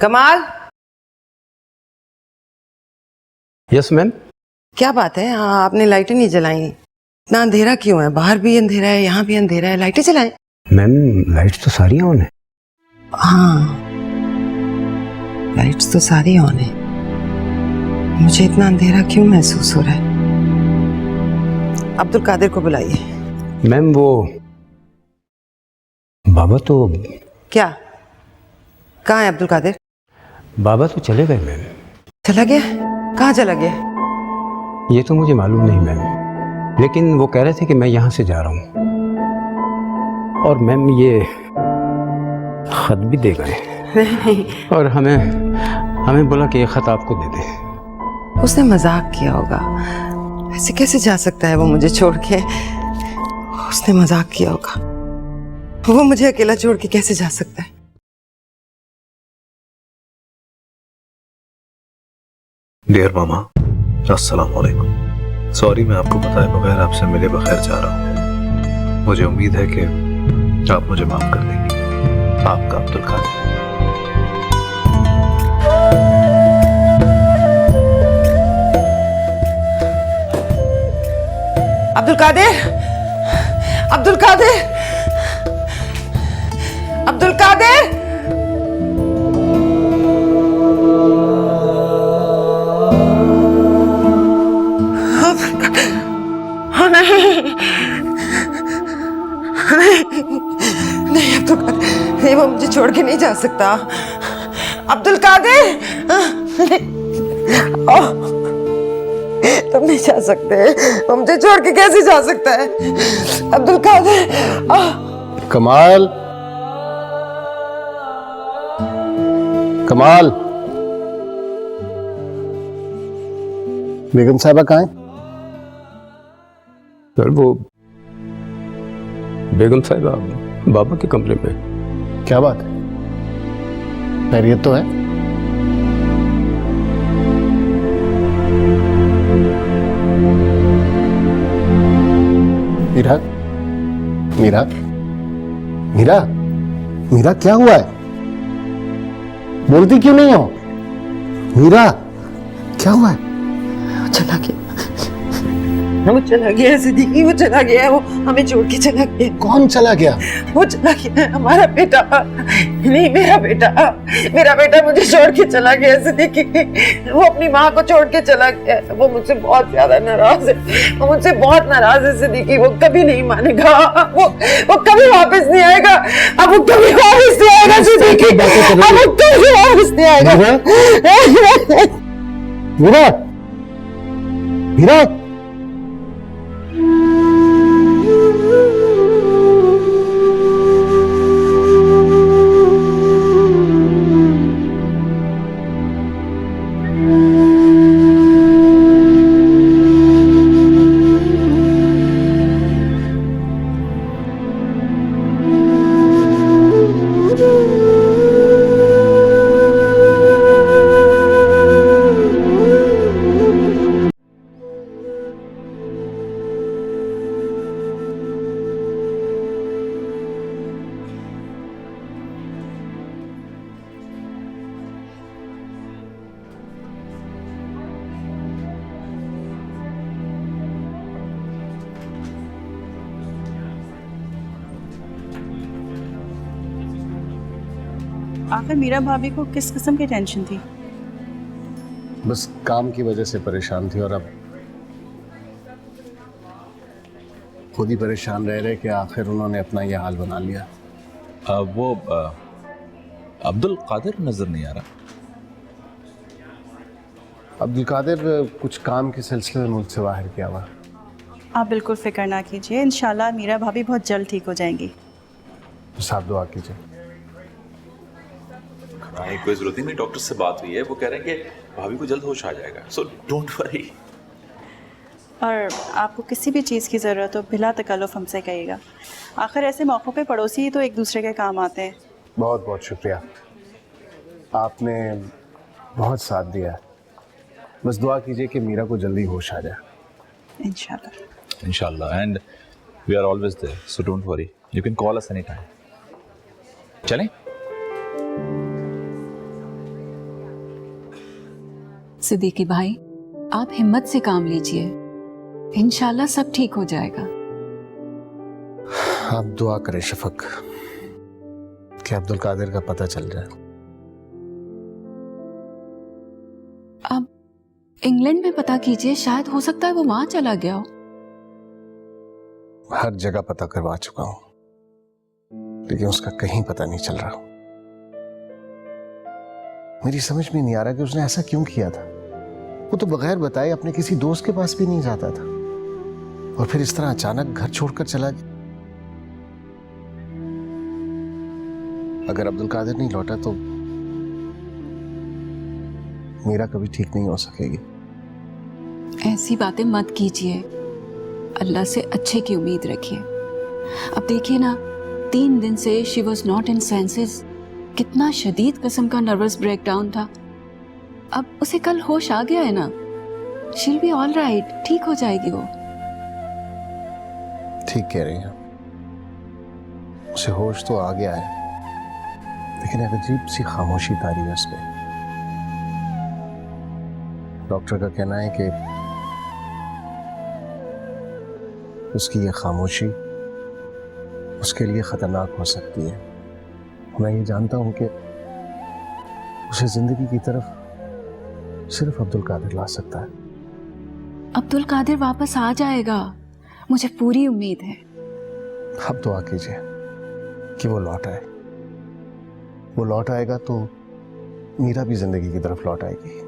कमाल। Yes ma'am. क्या बात है, आपने लाइटें नहीं जलाई? इतना अंधेरा क्यों है? बाहर भी अंधेरा है, यहाँ भी अंधेरा है, लाइटें जलाएं। मैम लाइट्स तो सारी ऑन है। हाँ, लाइट्स तो सारी ऑन है। मुझे इतना अंधेरा क्यों महसूस हो रहा है? अब्दुल कादिर को बुलाइए। मैम वो बाबा तो क्या? कहाँ है अब्दुल कादिर? बाबा तो चले गए मैम। चला गया? कहाँ चला गया? ये तो मुझे मालूम नहीं मैम, लेकिन वो कह रहे थे कि मैं यहाँ से जा रहा हूँ। और मैम ये खत भी दे गए और हमें बोला कि ये खत आपको दे दे। उसने मजाक किया होगा। ऐसे कैसे जा सकता है वो मुझे छोड़ के? उसने मजाक किया होगा। वो मुझे अकेला छोड़ के कैसे जा सकता है? डियर मामा, अस्सलाम वालेकुम। सॉरी, मैं आपको बताए बगैर आपसे मिले बगैर जा रहा हूँ। मुझे उम्मीद है कि आप मुझे माफ कर देंगी। आपका अब्दुल कादिर। अब्दुल कादिर, अब्दुल कादिर, अब्दुल कादिर। नहीं अब्दुल कादिर, नहीं, वो मुझे छोड़ के नहीं जा सकता। अब्दुल कादिर, तुम नहीं जा सकते। वो मुझे छोड़ के कैसे जा सकता है? अब्दुल कादिर। कमाल, कमाल, बेगम साहबा कहाँ हैं? सर वो बेगम साहिबा बाबा के कमरे में। क्या बात है, खैरियत तो है? मीरा, मीरा, मीरा, मीरा, क्या हुआ है? बोलती क्यों नहीं हो? मीरा, क्या हुआ है? चला गया, वो चला गया सिद्दीकी, वो चला गया, वो हमें छोड़ के चला गया। कौन चला गया? वो चला गया, हमारा बेटा। नहीं, मेरा बेटा मुझे छोड़ के चला गया सिद्दीकी। वो अपनी माँ को छोड़ के चला गया। वो मुझसे बहुत ज्यादा नाराज है, वो मुझसे बहुत नाराज है सिद्दीकी। वो कभी नहीं मानेगा, वो कभी वापस नहीं आएगा। अब वो कभी वापस नहीं आएगा सिद्दीकी, अब वो कभी वापस नहीं आएगा। मीरा, मीरा, आखिर मीरा भाभी को किस किस्म की टेंशन थी? बस काम की वजह से परेशान थी और अब खुद ही परेशान रह रहे कि आखिर उन्होंने अपना ये हाल बना लिया। वो अब्दुल कादिर नजर नहीं आ रहा। अब्दुल कादिर कुछ काम के सिलसिले में मुझसे बाहर गया हुआ। आप बिल्कुल फिक्र ना कीजिए, इंशाल्लाह मीरा भाभी बहुत जल्द ठीक हो जाएंगी। बस आप दुआ कीजिए। कोई जरूरत ही नहीं, डॉक्टर से बात हुई है, वो कह रहे हैं कि भाभी को जल्द होश आ जाएगा, सो डोंट वरी। और आपको किसी भी चीज़ की ज़रूरत हो बिला तकल्लुफ़ हमसे कहिएगा। आखिर ऐसे मौक़ों पे पड़ोसी ही तो एक दूसरे के काम आते हैं। बहुत बहुत शुक्रिया, आपने बहुत साथ दिया। बस दुआ कीजिए कि मीरा को जल्दी होश आ जाए। इंशाल्लाह। इंशाल्लाह, and we are always there, so don't worry, you can call us any time. चलें? सिद्दीकी भाई, आप हिम्मत से काम लीजिए, इंशाल्लाह सब ठीक हो जाएगा। आप दुआ करें शफक कि अब्दुल कादिर का पता चल जाए। अब इंग्लैंड में पता कीजिए, शायद हो सकता है वो वहां चला गया हो। हर जगह पता करवा चुका हूं, लेकिन उसका कहीं पता नहीं चल रहा। मेरी समझ में नहीं आ रहा कि उसने ऐसा क्यों किया था। वो तो बगैर बताए अपने किसी दोस्त के पास भी नहीं जाता था, और फिर इस तरह अचानक घर छोड़कर चला गया। अगर अब्दुल कादिर नहीं लौटा तो मीरा कभी ठीक नहीं हो सकेगी। ऐसी बातें मत कीजिए, अल्लाह से अच्छे की उम्मीद रखिए। अब देखिए ना, 3 दिन से she was not in senses. कितना शदीद किस्म का नर्वस ब्रेकडाउन था। अब उसे कल होश आ गया है ना, शील बी ऑल राइट, ठीक हो जाएगी वो। ठीक कह रही हैं, उसे होश तो आ गया है, लेकिन एक अजीब सी खामोशी तारी है उसमें। डॉक्टर का कहना है कि उसकी ये खामोशी उसके लिए खतरनाक हो सकती है। मैं ये जानता हूं कि उसे जिंदगी की तरफ सिर्फ अब्दुल कादिर ला सकता है। अब्दुल कादिर वापस आ जाएगा, मुझे पूरी उम्मीद है। अब दुआ कीजिए कि वो लौट आए। वो लौट आएगा तो मीरा भी जिंदगी की तरफ लौट आएगी।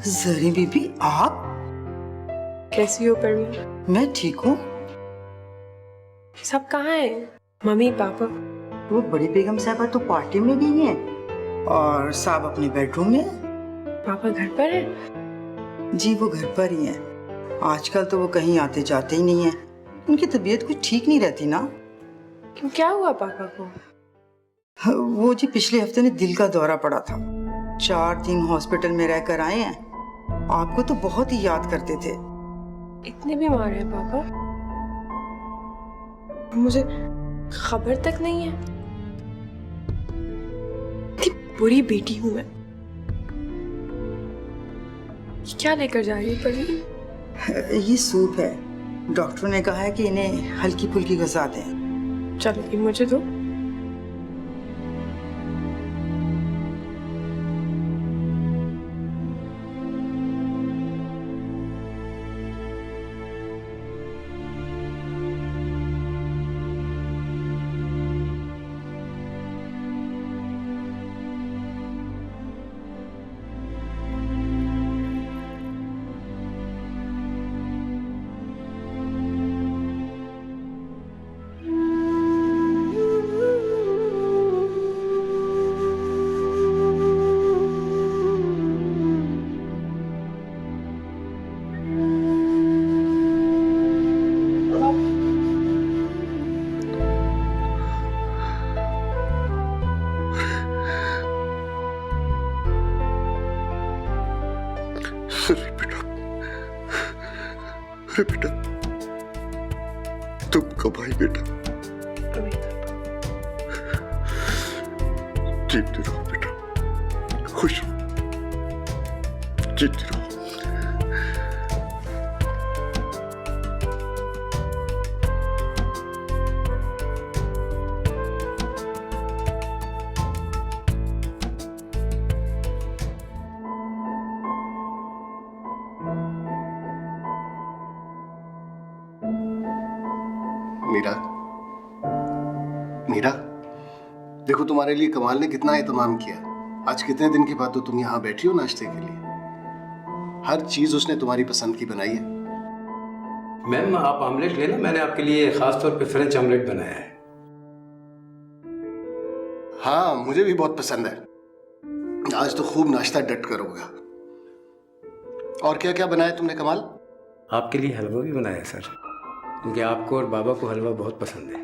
जरी बीबी, आप कैसी हो परवीन? मैं ठीक हूँ। सब कहाँ है? Mummy papa? वो बड़ी बेगम साहबा तो पार्टी में गई हैं और साहब अपने बेडरूम में। पापा घर पर है? जी वो घर पर ही हैं। आजकल तो वो कहीं आते जाते ही नहीं है। उनकी तबीयत कुछ ठीक नहीं रहती ना। क्यों, क्या हुआ पापा को? वो जी पिछले हफ्ते ने दिल का दौरा पड़ा था। 4 दिन हॉस्पिटल में रहकर आए हैं। आपको तो बहुत ही याद करते थे। इतने बीमार है पापा? मुझे खबर तक नहीं है। कितनी बुरी बेटी हूं मैं। क्या लेकर जा रही है परवीन? ये सूप है। डॉक्टर ने कहा है कि इन्हें हल्की फुल्की गुज़ा दें। चलो ये मुझे दो। अरे बेटा, तुम कब आई बेटा? जीते रहो बेटा, खुश रहो, जीते रहो। मीरा, मीरा, देखो तुम्हारे लिए कमाल ने कितना एहतमाम किया। आज कितने दिन के बाद तो तुम यहाँ बैठी हो नाश्ते के लिए। हर चीज उसने तुम्हारी पसंद की बनाई है। मैम आप आमलेट लेना, मैंने आपके लिए खास तौर पे फ्रेंच आमलेट बनाया है। हाँ मुझे भी बहुत पसंद है। आज तो खूब नाश्ता डट कर होगा। और क्या क्या बनाया तुमने कमाल? आपके लिए हलवा भी बनाया सर, क्योंकि आपको और बाबा को हलवा बहुत पसंद है।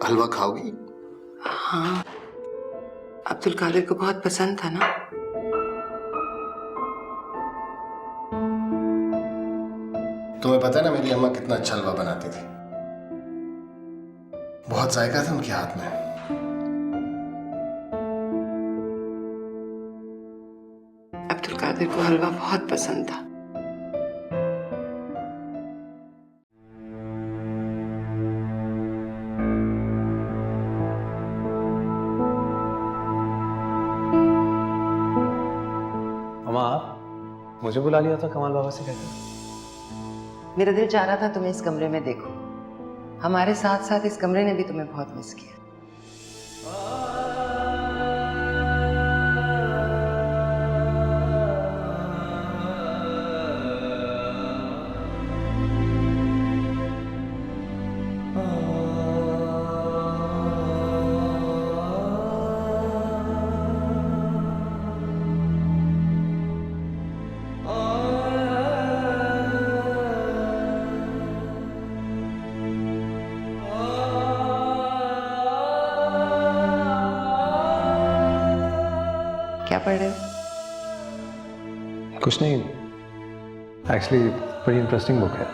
हलवा खाओगी? हाँ, अब्दुल कादिर को बहुत पसंद था ना। तुम्हें पता है ना मेरी अम्मा कितना अच्छा हलवा बनाती थी, बहुत जायका था उनके हाथ में। अब्दुल कादिर को हलवा बहुत पसंद था। अम्मा आप मुझे बुला लिया था कमाल बाबा से कहकर? मेरा दिल चाह रहा था तुम्हें इस कमरे में देखो। हमारे साथ साथ इस कमरे ने भी तुम्हें बहुत मिस किया। क्या पढ़ रहे हो? कुछ नहीं, एक्चुअली बड़ी इंटरेस्टिंग बुक है।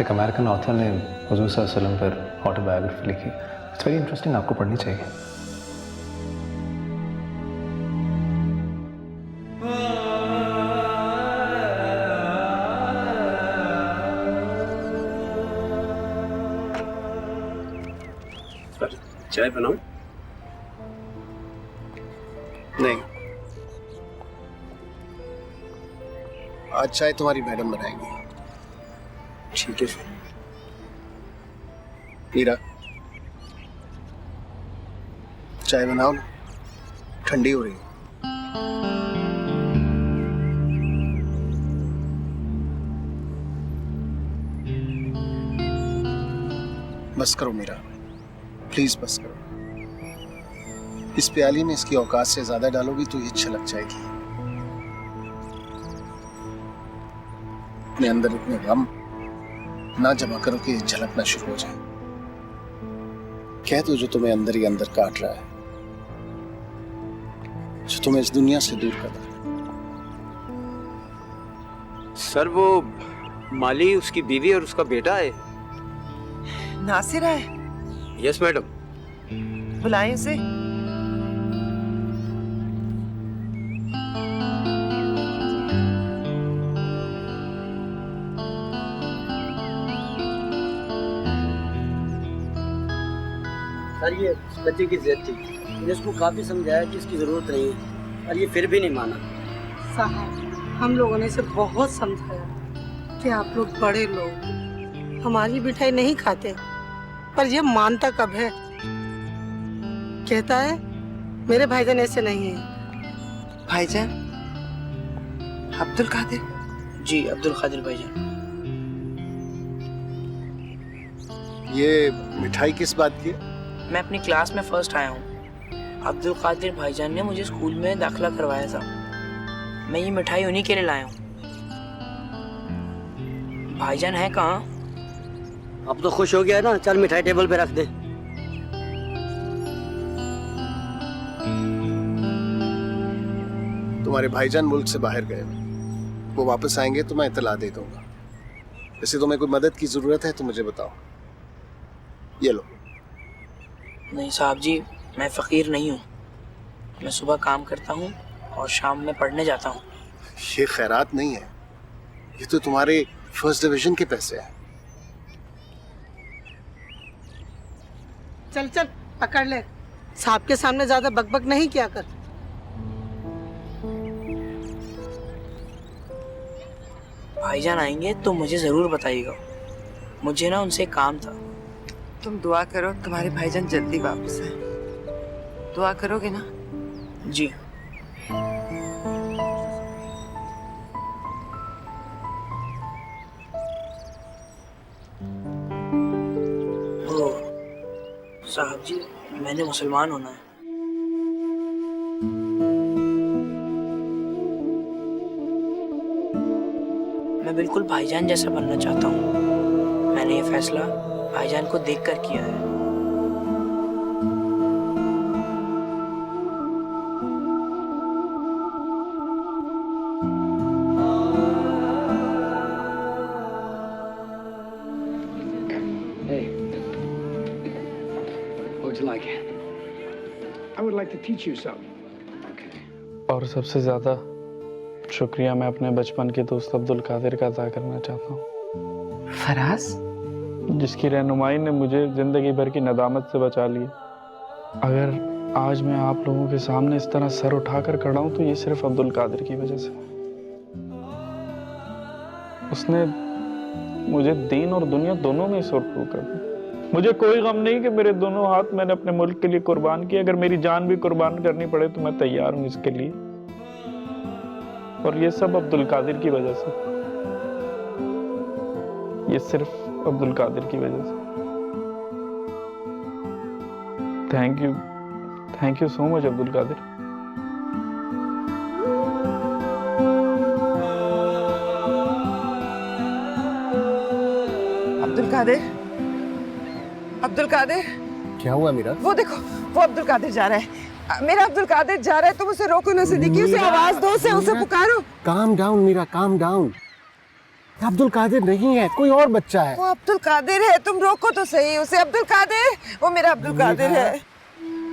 एक अमेरिकन ऑथर ने हुजूर सल्लल्लाहु अलैहि वसल्लम पर ऑटोबायोग्राफी लिखी। इट्स वेरी इंटरेस्टिंग, आपको पढ़नी चाहिए। चाय बनाऊं? नहीं, आज चाय तुम्हारी मैडम बनाएंगी। ठीक है सर। मीरा, चाय बनाओ ना, ठंडी हो रही है। बस करो मीरा, प्लीज बस करो। इस प्याली में इसकी औकात से ज्यादा डालोगी तो ये छलक जाएगी। अपने अंदर इतने गम ना जमा करो कि ये झलकना शुरू हो जाए। कह दो जो तुम्हें अंदर ही अंदर काट रहा है, जो तुम्हें इस दुनिया से दूर कर रहा है। सर वो माली, उसकी बीवी और उसका बेटा है। नासिर है? Yes madam. बुलाएं उसे। सर ये बच्चे की जिद थी, मैंने उसको काफ़ी समझाया कि इसकी ज़रूरत नहीं है, और ये फिर भी नहीं माना। साहब, हम लोगों ने इसे बहुत समझाया कि आप लोग बड़े लोग हमारी मिठाई नहीं खाते, पर ये मानता कब है। कहता है मेरे भाईजान ऐसे नहीं है। भाईजान? अब्दुल कादिर? जी, अब्दुल कादिर भाईजान। ये मिठाई किस बात की है? मैं अपनी क्लास में फर्स्ट आया हूँ। अब्दुल कादिर भाईजान ने मुझे स्कूल में दाखिला करवाया था। मैं ये मिठाई उन्हीं के लिए लाया हूँ। भाईजान है कहाँ? अब तो खुश हो गया ना, चल मिठाई टेबल पे रख दे। तुम्हारे भाईजान मुल्क से बाहर गए, वो वापस आएंगे तो मैं इत्तला दे दूंगा। वैसे तुम्हें कोई मदद की जरूरत है तो मुझे बताओ। ये लो। नहीं साहब जी, मैं फ़कीर नहीं हूँ। मैं सुबह काम करता हूँ और शाम में पढ़ने जाता हूँ। ये खैरात नहीं है, ये तो तुम्हारे फर्स्ट डिवीजन के पैसे हैं। चल चल पकड़ ले, साहब के सामने ज्यादा बकबक नहीं किया कर। भाईजान आएंगे तो मुझे ज़रूर बताइएगा, मुझे ना उनसे काम था। तुम दुआ करो तुम्हारे भाईजान जल्दी वापस आए। दुआ करोगे ना? जी। ओ साहब जी, मैंने मुसलमान होना है। मैं बिल्कुल भाईजान जैसा बनना चाहता हूँ। मैंने ये फैसला भाईजान को देखकर किया है। और सबसे ज़्यादा शुक्रिया मैं अपने बचपन के दोस्त अब्दुल कादिर का अदा करना चाहता हूँ, फराज, जिसकी रहनुमाई ने मुझे ज़िंदगी भर की नदामत से बचा लिया। अगर आज मैं आप लोगों के सामने इस तरह सर उठाकर खड़ा हूँ तो ये सिर्फ अब्दुल कादिर की वजह से। उसने मुझे दीन और दुनिया दोनों में सुरखरू कर दिया। मुझे कोई गम नहीं कि मेरे दोनों हाथ मैंने अपने मुल्क के लिए कुर्बान किए। अगर मेरी जान भी कुर्बान करनी पड़े तो मैं तैयार हूं इसके लिए। और ये सब अब्दुल कादिर की वजह से, ये सिर्फ अब्दुल कादिर की वजह से। Thank you so much Abdul Qadir. Abdul Qadir, Abdul Qadir, क्या हुआ मीरा? वो देखो, वो अब्दुल कादिर जा रहा है। मेरा अब्दुल कादिर जा रहा है, तुम उसे रोको ना सिद्दीकी, उसे आवाज दो, उसे पुकारो। Calm down Meera, calm down. Abdul Qadir नहीं है, कोई और बच्चा है। वो अब्दुल कादिर है, तुम रोको तो सही उसे। अब्दुल कादिर, वो मेरा अब्दुल कादिर है।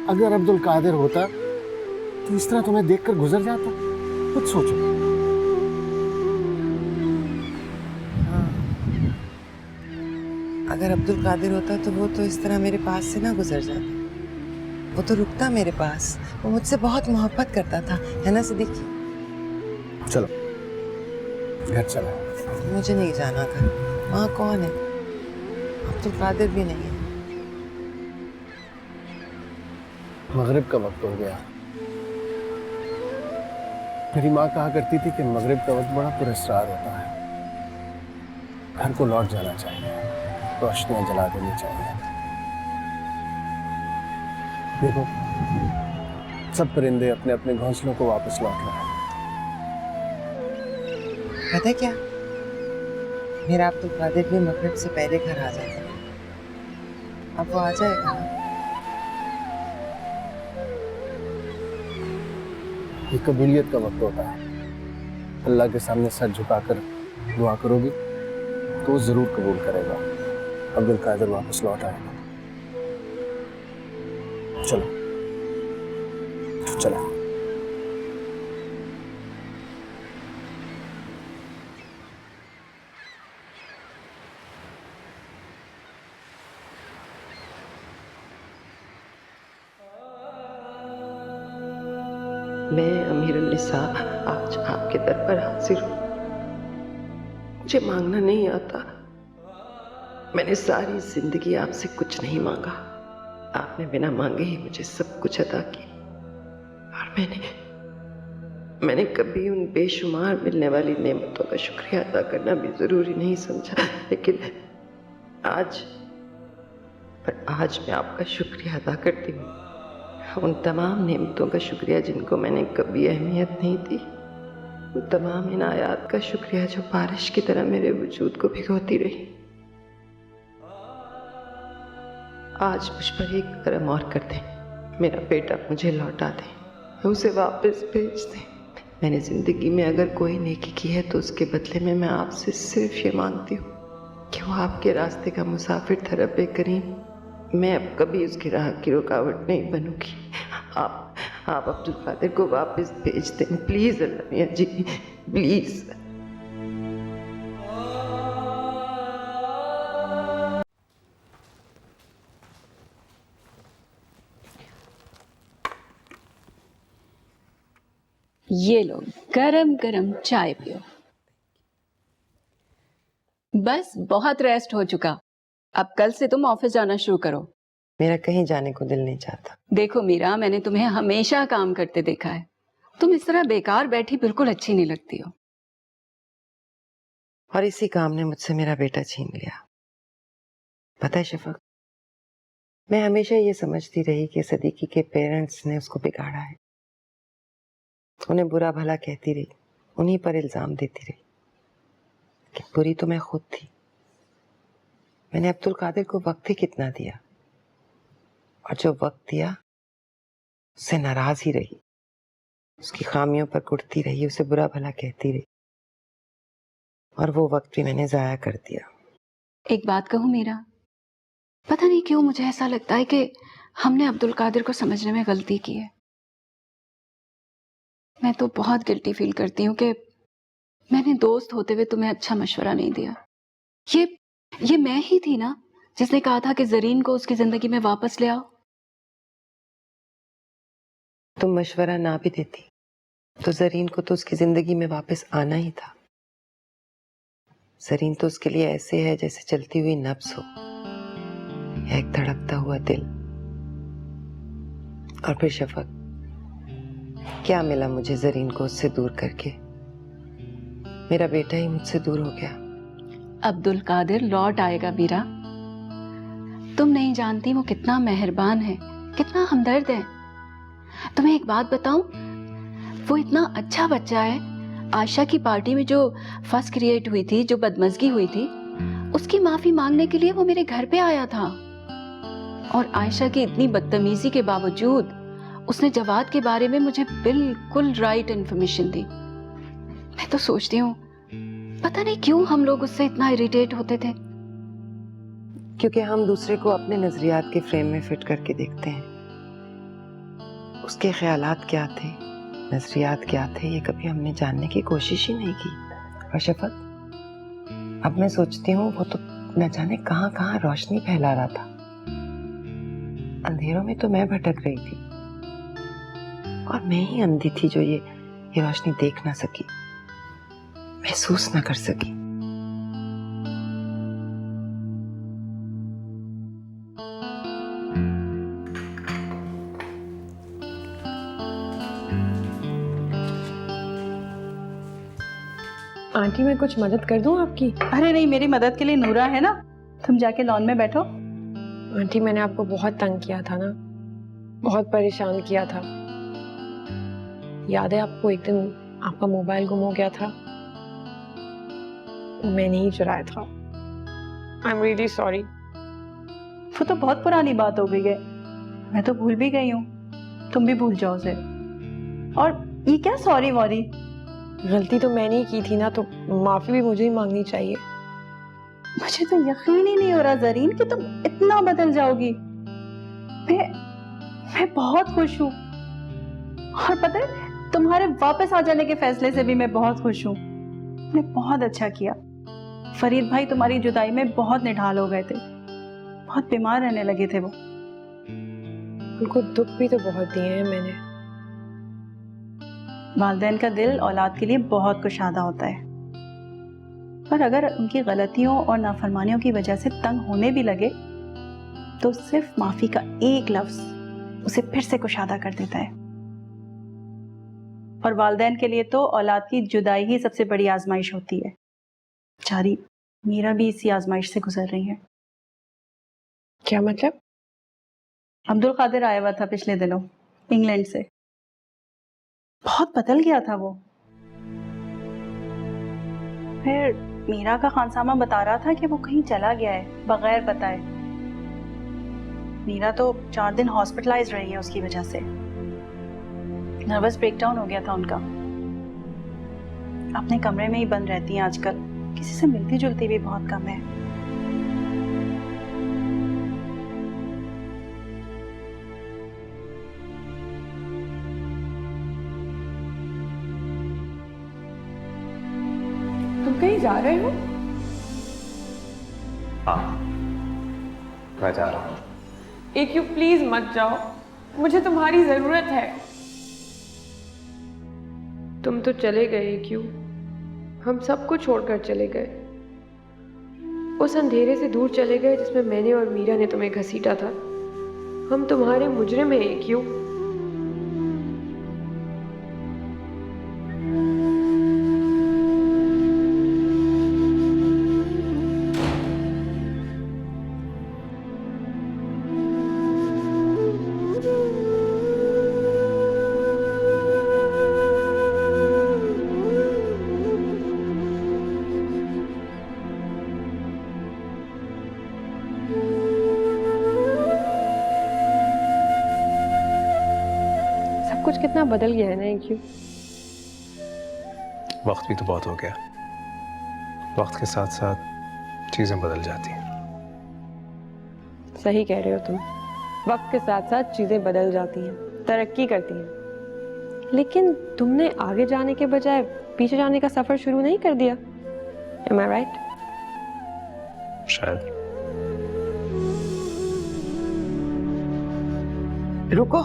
अगर अब्दुल कादिर होता तो इस तरह तुम्हें देखकर गुजर जाता। कुछ सोचो। अगर अब्दुल कादिर होता तो वो तो इस तरह मेरे पास से ना गुजर जाता, वो तो रुकता मेरे पास। वो मुझसे बहुत मोहब्बत करता था, है ना सिद्दीकी? चलो घर चलो। मुझे नहीं जाना घर। वहाँ कौन है? अब्दुल कादिर भी नहीं है। मगरिब का वक्त हो गया। मेरी माँ कहा करती थी कि मगरिब का वक्त बड़ा पुरस्कार होता है। घर को लौट जाना चाहिए, रोशनियां जला देनी चाहिए। देखो, सब परिंदे अपने अपने घोंसलों को वापस लौट रहे हैं। पता है क्या, मेरा अब्दुल कादिर भी मगरिब से पहले घर आ जाता है। अब वो आ जाएगा ना? ये कबूलियत का वक्त होता है। अल्लाह के सामने सर झुकाकर दुआ करोगी तो वो जरूर कबूल करेगा। अब्दुल कादिर वापस लौट आएगा। चलो चलो। मैं अमीरुन्निसा आज आपके दर पर हाजिर हूँ। मुझे मांगना नहीं आता। मैंने सारी जिंदगी आपसे कुछ नहीं मांगा। आपने बिना मांगे ही मुझे सब कुछ अता किया। और मैंने कभी उन बेशुमार मिलने वाली नेमतों का शुक्रिया अदा करना भी जरूरी नहीं समझा। लेकिन आज मैं आपका शुक्रिया अदा करती हूँ। उन तमाम नेमतों का शुक्रिया जिनको मैंने कभी अहमियत नहीं दी। उन तमाम इनायात का शुक्रिया जो बारिश की तरह मेरे वजूद को भिगोती रही। आज मुझ पर एक करम और कर दें। मेरा बेटा मुझे लौटा दें, उसे वापस भेज दें। मैंने जिंदगी में अगर कोई नेकी की है तो उसके बदले में मैं आपसे सिर्फ ये मांगती हूँ कि वो आपके रास्ते का मुसाफिर था रब्बे करीम। मैं अब कभी उसकी राह की रुकावट नहीं बनूंगी। आप अब्दुल कादिर को वापस भेज दें please. Allah Miyan ji please. ये लो गरम गरम चाय पियो। बस बहुत रेस्ट हो चुका, अब कल से तुम ऑफिस जाना शुरू करो। मेरा कहीं जाने को दिल नहीं चाहता। देखो मीरा, मैंने तुम्हें हमेशा काम करते देखा है। तुम इस तरह बेकार बैठी बिल्कुल अच्छी नहीं लगती हो। और इसी काम ने मुझसे मेरा बेटा छीन लिया। पता है शफक, मैं हमेशा ये समझती रही कि सदीकी के पेरेंट्स ने उसको बिगाड़ा है। उन्हें बुरा भला कहती रही, उन्हीं पर इल्जाम देती रही। कि बुरी तो मैं खुद थी। मैंने अब्दुल कादिर को वक्त ही कितना दिया, और जो वक्त दिया उससे नाराज ही रही, उसकी खामियों पर कुटती रही, उसे बुरा भला कहती रही, और वो वक्त भी मैंने जाया कर दिया। एक बात कहूँ मीरा, पता नहीं क्यों मुझे ऐसा लगता है कि हमने अब्दुल कादिर को समझने में गलती की है। मैं तो बहुत गिल्टी फील करती हूँ कि मैंने दोस्त होते हुए तुम्हें अच्छा मशवरा नहीं दिया। ये मैं ही थी ना जिसने कहा था कि जरीन को उसकी जिंदगी में वापस ले आओ। तुम मशवरा ना भी देती तो जरीन को तो उसकी जिंदगी में वापस आना ही था। जरीन तो उसके लिए ऐसे है जैसे चलती हुई नब्ज हो या एक धड़कता हुआ दिल। और फिर शफक, क्या मिला मुझे जरीन को उससे दूर करके? मेरा बेटा ही मुझसे दूर हो गया। अब्दुल कादिर लौट आएगा मीरा। तुम नहीं जानती वो कितना मेहरबान है, कितना हमदर्द है। तुम्हें एक बात बताऊं, वो इतना अच्छा बच्चा है। आयशा की पार्टी में जो फस क्रिएट हुई थी, जो बदमजगी हुई थी, उसकी माफी मांगने के लिए वो मेरे घर पे आया था। और आयशा की इतनी बदतमीजी के बावजूद उसने जवाद के बारे में मुझे बिल्कुल राइट इन्फॉर्मेशन दी। मैं तो सोचती हूँ पता नहीं क्यों हम लोग उससे इतना इरिटेट होते थे। क्योंकि हम दूसरे को अपने नजरियात के फ्रेम में फिट करके देखते हैं। उसके ख्यालात क्या थे, नजरियात क्या थे, ये कभी हमने जानने की कोशिश ही नहीं की। और शफक, अब मैं सोचती हूँ वो तो न जाने कहाँ कहाँ रोशनी फैला रहा था। अंधेरों में तो मैं भटक रही थी, और मैं ही अंधी थी जो ये रोशनी देख ना सकी, महसूस ना कर सकी। आंटी मैं कुछ मदद कर दूं आपकी? अरे नहीं, मेरी मदद के लिए नूरा है ना, तुम जाके लॉन में बैठो। आंटी मैंने आपको बहुत तंग किया था ना, बहुत परेशान किया था। याद है आपको एक दिन आपका मोबाइल गुम हो गया था, मैंने ही चुराया था। I am really sorry. वो तो बहुत पुरानी बात हो गई है, मैं तो भूल भी गई हूँ, तुम भी भूल जाओ उसे। और ये क्या सॉरी वॉरी? गलती तो मैंने ही की थी ना, तो माफी भी मुझे ही मांगनी चाहिए। मुझे तो यकीन ही नहीं हो रहा जरीन कि तुम इतना बदल जाओगी। मैं बहुत खुश हूँ, और पता है तुम्हारे वापस आ जाने के फैसले से भी मैं बहुत खुश हूँ। तुमने बहुत अच्छा किया। फरीद भाई तुम्हारी जुदाई में बहुत निढाल हो गए थे, बहुत बीमार रहने लगे थे वो। उनको दुख भी तो बहुत दिए हैं मैंने। वालिदैन का दिल औलाद के लिए बहुत कुशादा होता है, पर अगर उनकी गलतियों और नाफरमानियों की वजह से तंग होने भी लगे तो सिर्फ माफी का एक लफ्ज उसे फिर से कुशादा कर देता है। और वालिदैन के लिए तो औलाद की जुदाई ही सबसे बड़ी आजमाइश होती है। बेचारी मीरा भी इसी आजमाइश से गुजर रही है। क्या मतलब? अब्दुल कादिर आया हुआ था पिछले दिनों इंग्लैंड से, बहुत बदल गया था वो। फिर मीरा का खानसामा बता रहा था कि वो कहीं चला गया है बगैर बताए। मीरा तो 4 दिन हॉस्पिटलाइज रही है उसकी वजह से। नर्वस ब्रेकडाउन हो गया था उनका। अपने कमरे में ही बंद रहती हैं आजकल, किसी से मिलती जुलती भी बहुत कम है। तुम कहीं जा रहे हो? हाँ, मैं जा रहा हूँ। एक यू प्लीज मत जाओ, मुझे तुम्हारी जरूरत है। तुम तो चले गए क्यों? हम सबको छोड़कर चले गए, उस अंधेरे से दूर चले गए जिसमें मैंने और मीरा ने तुम्हें घसीटा था। हम तुम्हारे मुजरिम हैं क्यों? कितना बदल गया है ना क्यों? वक्त भी तो बहुत हो गया, वक्त के साथ साथ चीजें बदल जाती हैं। सही कह रहे हो तुम, वक्त के साथ साथ चीजें बदल जाती हैं, तरक्की करती हैं, लेकिन तुमने आगे जाने के बजाय पीछे जाने का सफर शुरू नहीं कर दिया? Am I right? शायद। रुको,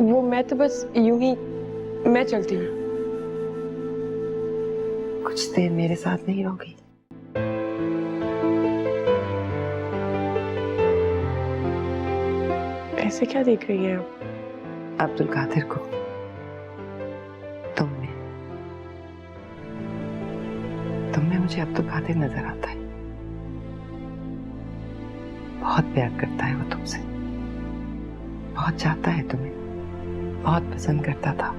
वो मैं तो बस यूं ही, मैं चलती हूँ। कुछ देर मेरे साथ नहीं रहोगी? ऐसे क्या देख रही हैं आप? अब्दुल कादिर को तुम में मुझे अब्दुल कादिर नजर आता है। बहुत प्यार करता है वो तुमसे, बहुत चाहता है तुम्हें, बहुत पसंद करता था।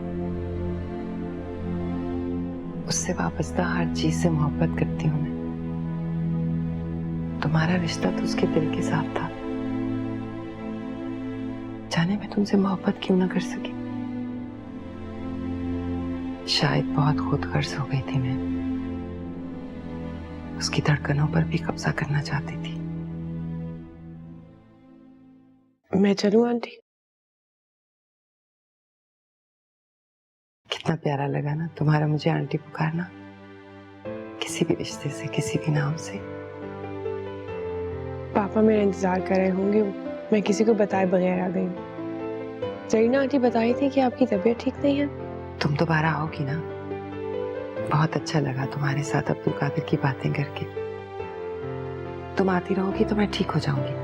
उससे वाबस्ता हर चीज से मोहब्बत करती हूँ मैं। तुम्हारा रिश्ता तो उसके दिल के साथ था। जाने मैं तुमसे मोहब्बत क्यों ना कर सकी। शायद बहुत खुदगर्ज हो गई थी मैं, उसकी धड़कनों पर भी कब्जा करना चाहती थी। मैं चलूं आंटी? कितना प्यारा लगा ना तुम्हारा मुझे आंटी पुकारना, किसी भी रिश्ते से, किसी भी नाम से। पापा मेरा इंतजार कर रहे होंगे, मैं किसी को बताए बगैर आ गई हूँ। जरीना आंटी बताई थी कि आपकी तबीयत ठीक नहीं है। तुम दोबारा आओगी ना? बहुत अच्छा लगा तुम्हारे साथ अब्दुल कादिर की बातें करके। तुम आती रहोगी तो मैं ठीक हो जाऊंगी।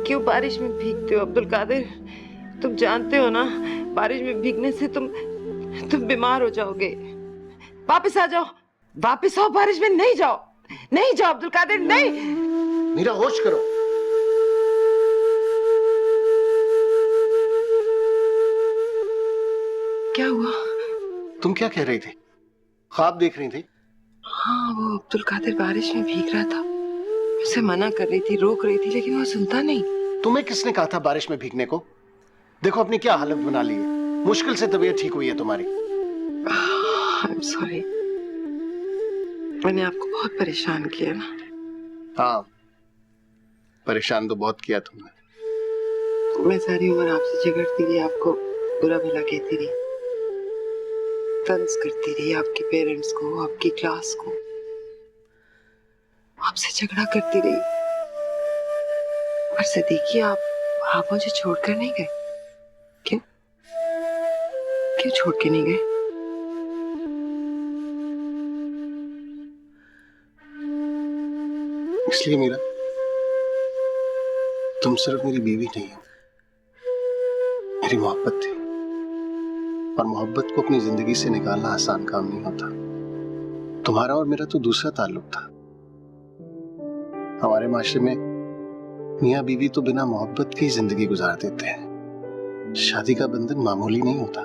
क्यों बारिश में भीगते हो अब्दुल कादिर? तुम जानते हो ना, बारिश में भीगने से तुम बीमार हो जाओगे। वापस आ जाओ, वापस आओ, बारिश में नहीं जाओ, नहीं जाओ अब्दुल कादिर, नहीं। मीरा होश करो। क्या हुआ? तुम क्या कह रही थी? ख्वाब देख रही थी? हाँ, वो अब्दुल कादिर बारिश में भीग रहा था। उसे मना कर रही थी, रोक रही थी, लेकिन वो सुनता नहीं। तुम्हें किसने कहा था बारिश में भीगने को? देखो अपनी क्या हालत बना ली है। मुश्किल से तबीयत ठीक हुई है तुम्हारी। I'm sorry, मैंने आपको बहुत परेशान किया ना। हाँ, परेशान तो बहुत किया तुमने। मैं सारी उम्र आपसे झगड़ती रही, आपको बुरा भला कहती रही, तंज करती रही आपके पेरेंट्स को, आपकी क्लास को, आपसे झगड़ा करती रही। पर से देखिए, आप मुझे छोड़कर नहीं गए। क्यों छोड़ के नहीं गए? इसलिए मीरा, तुम सिर्फ मेरी बीवी नहीं हो, मेरी मोहब्बत थी। और मोहब्बत को अपनी जिंदगी से निकालना आसान काम नहीं होता। तुम्हारा और मेरा तो दूसरा ताल्लुक था। हमारे माशरे में मियाँ बीवी तो बिना मोहब्बत की जिंदगी गुजार देते हैं। शादी का बंधन मामूली नहीं होता,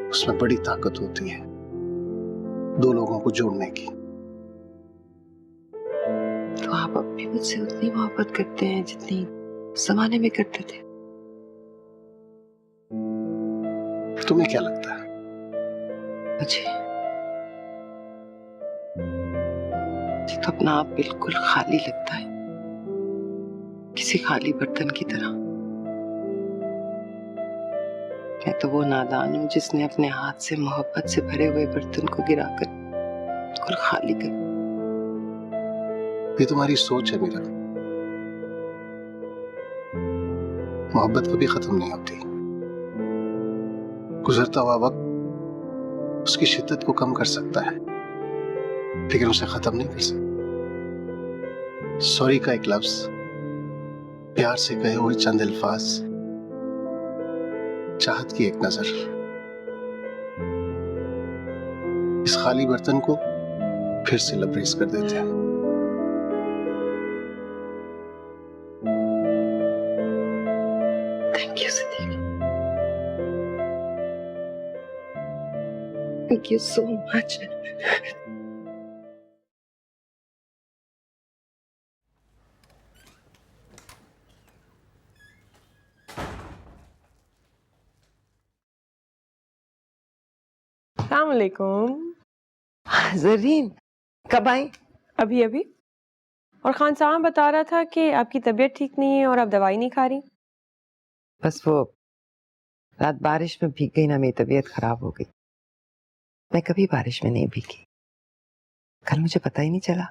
उसमें बड़ी ताकत होती है दो लोगों को जोड़ने की। तो आप अब भी मुझसे उतनी मोहब्बत करते हैं जितनी जमाने में करते थे? तुम्हें क्या लगता है? मुझे तो अपना आप बिल्कुल खाली लगता है, किसी खाली बर्तन की तरह। मैं तो वो नादान हूँ जिसने अपने हाथ से मोहब्बत से भरे हुए बर्तन को गिराकर बिल्कुल खाली कर। ये तुम्हारी सोच है मीरा। मोहब्बत कभी खत्म नहीं होती। गुजरता हुआ वक्त उसकी शिद्दत को कम कर सकता है, लेकिन उसे खत्म नहीं कर सकता। सॉरी का एक लफ्ज, प्यार से कहे हुए चंद अल्फाज, चाहत की एक नजर इस खाली बर्तन को फिर से लबरेज कर देते हैं। Thank you Siddiq, thank you so much. अस्सलामुअलैकुम। जरीन कब आई? अभी अभी। और खान साहब बता रहा था कि आपकी तबीयत ठीक नहीं है और आप दवाई नहीं खा रही। बस वो रात बारिश में भीग गई ना, मेरी तबीयत खराब हो गई। मैं कभी बारिश में नहीं भीगी, कल मुझे पता ही नहीं चला।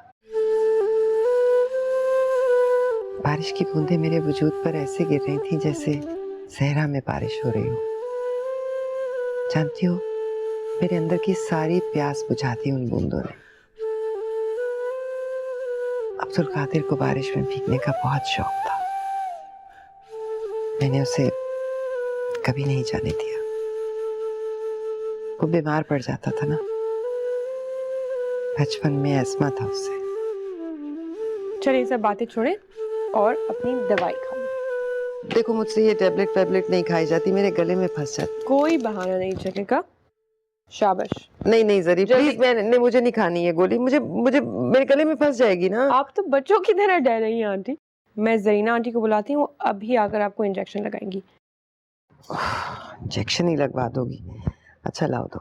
बारिश की बूंदें मेरे वजूद पर ऐसे गिर रही थी जैसे सहरा में बारिश हो रही हो। जानती हो, मेरे अंदर की सारी प्यास बुझा दी उन बूंदों ने। अब्दुल कादिर को बारिश में भीगने का बहुत शौक था। मैंने उसे कभी नहीं जाने दिया। वो बीमार पड़ जाता था ना, बचपन में अस्थमा था उससे। चलिए ये सब बातें छोड़ें और अपनी दवाई खाओ। देखो, मुझसे ये टैबलेट नहीं खाई जाती, मेरे गले में फंस जाती। कोई बहाना नहीं चलेगा। शाबाश। नहीं जरी प्लीज, मुझे नहीं खानी है गोली। मुझे मेरे गले में फंस जाएगी ना। आप तो बच्चों की तरह डर रही हैं आंटी। मैं जरीना आंटी को बुलाती हूँ, अभी आकर आपको इंजेक्शन लगाएंगी। इंजेक्शन ही लगवा दोगी? अच्छा लाओ दो।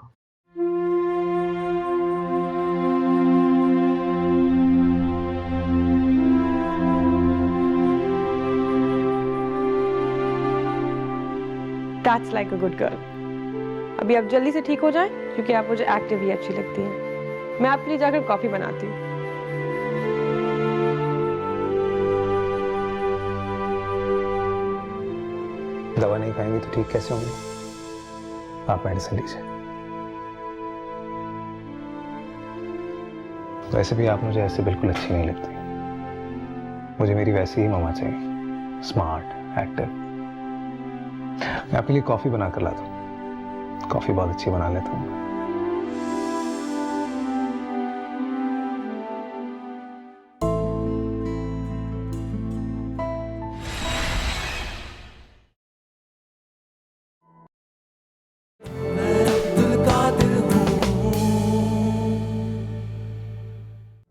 That's like a good girl. अभी आप जल्दी से ठीक हो जाएं, क्योंकि आप मुझे एक्टिव ही अच्छी लगती हैं। मैं आपके लिए जाकर कॉफी बनाती हूँ। दवा नहीं खाएंगे तो ठीक कैसे होंगे? आप मेडिसिन लीजिए। वैसे भी आप मुझे ऐसे बिल्कुल अच्छी नहीं लगती। मुझे मेरी वैसी ही मामा चाहिए, स्मार्ट, एक्टिव। मैं आपके लिए कॉफी बना कर लाता हूँ। कॉफी बहुत अच्छी बना लेता हूँ।